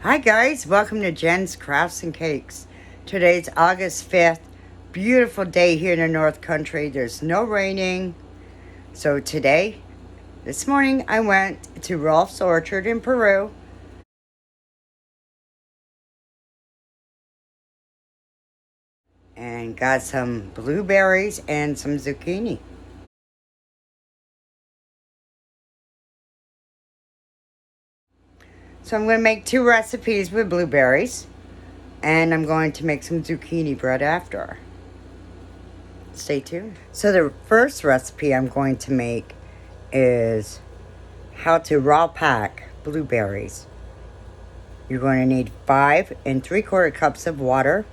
Hi guys, welcome to Jen's Crafts and Cakes. Today's August 5th. Beautiful day here in the North Country. There's no raining. So this morning, I went to Rolf's Orchard in Peru and got some blueberries and some zucchini. So I'm going to make 2 recipes with blueberries, and I'm going to make some zucchini bread after. Stay tuned. So the first recipe I'm going to make is how to raw pack blueberries. You're going to need 5 3/4 cups of water,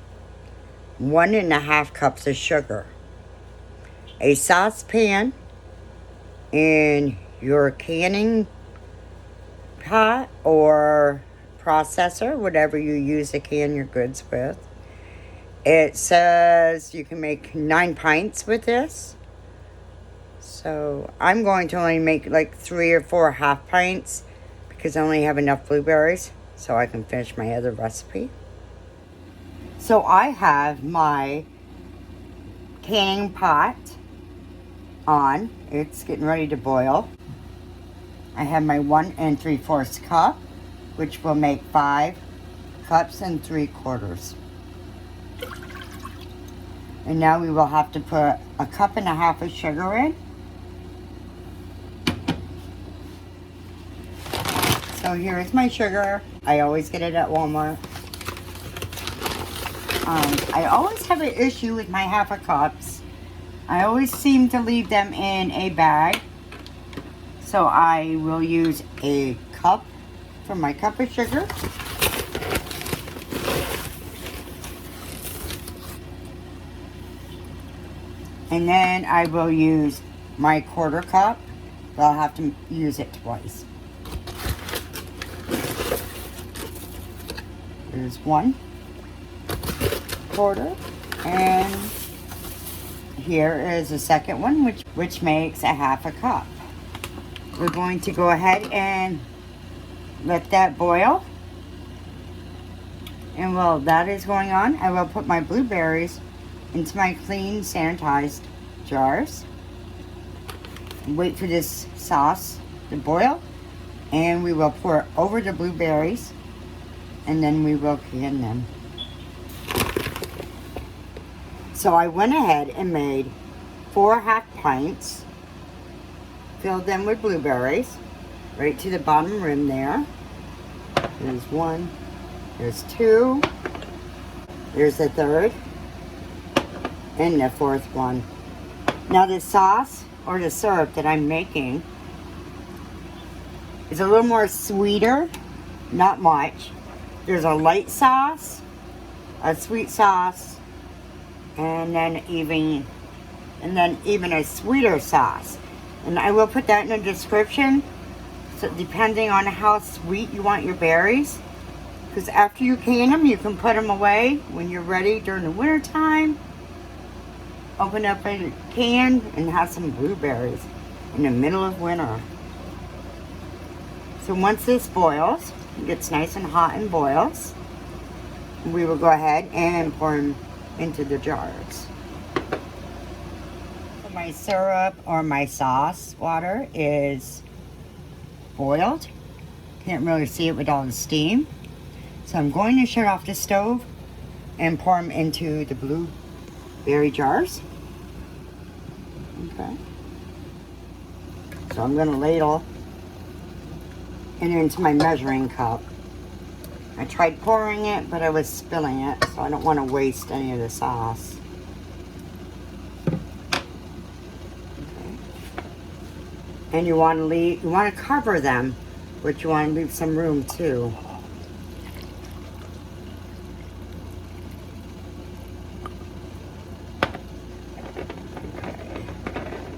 1 1/2 cups of sugar, a saucepan in your canning pot or processor, whatever you use to can your goods with. It says you can make 9 pints with this. So I'm going to only make like 3 or 4 half pints because I only have enough blueberries so I can finish my other recipe. So I have my canning pot on. It's getting ready to boil. I have my 1 3/4 cup, which will make 5 cups and 3/4. And now we will have to put 1.5 cups of sugar in. So here is my sugar. I always get it at Walmart. I always have an issue with my 1/2 cups. I always seem to leave them in a bag. So I will use a cup for my cup of sugar. And then I will use my 1/4 cup, but I'll have to use it twice. There's 1/4, and here is the second one, which makes 1/2 cup. We're going to go ahead and let that boil. And while that is going on, I will put my blueberries into my clean, sanitized jars. Wait for this sauce to boil, and we will pour it over the blueberries, and then we will can them. So I went ahead and made 4 half pints, filled them with blueberries, right to the bottom rim there. There's 1, there's 2, there's the 3rd, and the 4th one. Now the sauce or the syrup that I'm making is a little more sweeter, not much. There's a light sauce, a sweet sauce, and then even a sweeter sauce. And I will put that in the description. So depending on how sweet you want your berries, because after you can them, you can put them away when you're ready during the winter time. Open up a can and have some blueberries in the middle of winter. So once this boils, it gets nice and hot and boils, we will go ahead and pour them into the jars. My syrup or my sauce water is boiled. Can't really see it with all the steam. So I'm going to shut off the stove and pour them into the blueberry jars. Okay. So I'm going to ladle it into my measuring cup. I tried pouring it, but I was spilling it, so I don't want to waste any of the sauce. Okay. And you want to cover them, but you want to leave some room too.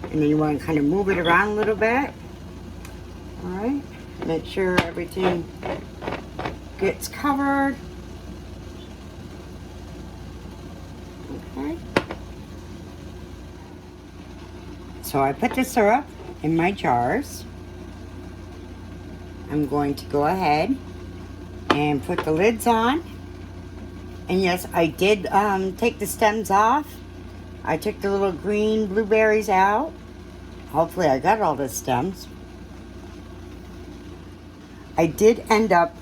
And then you want to kind of move it around a little bit. All right. Make sure everything gets covered. Okay. So I put the syrup in my jars. I'm going to go ahead and put the lids on. And yes, I did take the stems off. I took the little green blueberries out. Hopefully I got all the stems. I did end up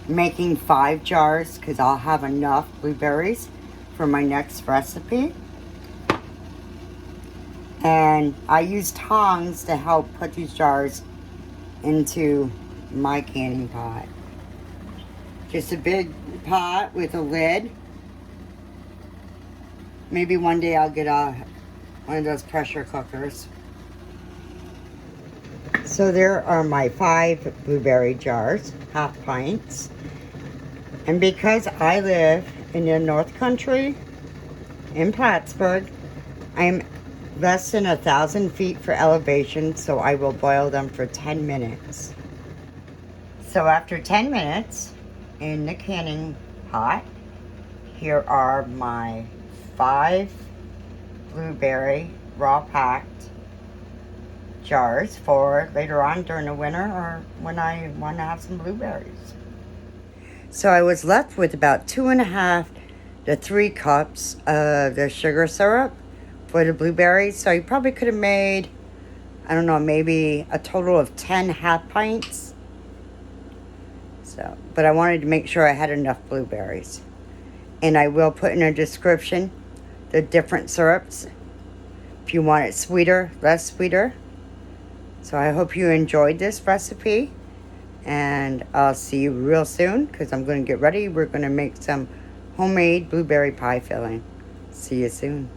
making 5 jars because I'll have enough blueberries for my next recipe. And I use tongs to help put these jars into my canning pot. Just a big pot with a lid. Maybe one day I'll get one of those pressure cookers. So there are my 5 blueberry jars, half pints. And because I live in the North Country, in Plattsburgh, I'm less than 1,000 feet for elevation, so I will boil them for 10 minutes. So after 10 minutes in the canning pot, here are my 5 blueberry raw packed jars for later on during the winter or when I want to have some blueberries. So I was left with about 2.5 to 3 cups of the sugar syrup for the blueberries. So you probably could have made, I don't know, maybe a total of 10 half pints. So, but I wanted to make sure I had enough blueberries. And I will put in a description the different syrups if you want it sweeter, less sweeter. So I hope you enjoyed this recipe, and I'll see you real soon because I'm going to get ready. We're going to make some homemade blueberry pie filling. See you soon.